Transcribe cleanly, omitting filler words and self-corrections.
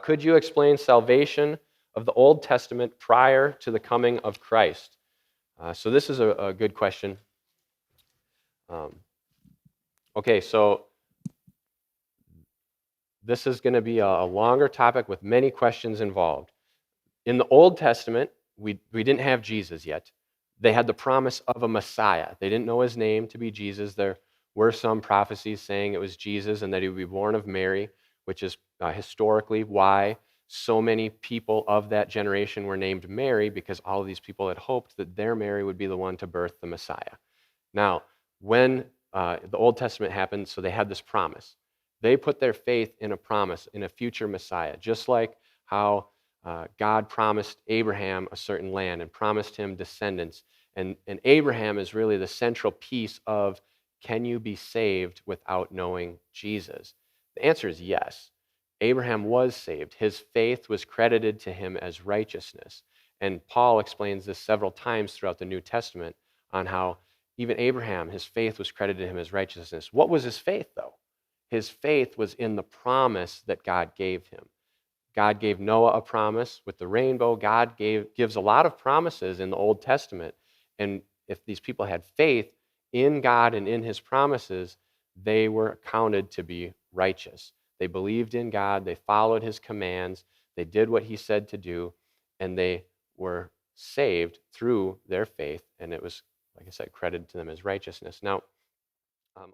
Could you explain salvation of the Old Testament prior to the coming of Christ? So this is a good question. Um, okay, so this is going to be a longer topic with many questions involved. In the Old Testament, we didn't have Jesus yet. They had the promise of a Messiah. They didn't know his name to be Jesus. There were some prophecies saying it was Jesus and that he would be born of Mary, which is historically why so many people of that generation were named Mary, because all of these people had hoped that their Mary would be the one to birth the Messiah. Now, when the Old Testament happened, so they had this promise. They put their faith in a promise, in a future Messiah, just like how God promised Abraham a certain land and promised him descendants. And Abraham is really the central piece of, can you be saved without knowing Jesus? The answer is yes. Abraham was saved. His faith was credited to him as righteousness. And Paul explains this several times throughout the New Testament on how even Abraham, his faith was credited to him as righteousness. What was his faith, though? His faith was in the promise that God gave him. God gave Noah a promise with the rainbow. God gives a lot of promises in the Old Testament. And if these people had faith in God and in his promises, they were accounted to be righteous. They believed in God, they followed his commands, they did what he said to do, and they were saved through their faith, and it was, like I said, credited to them as righteousness. Now, a lot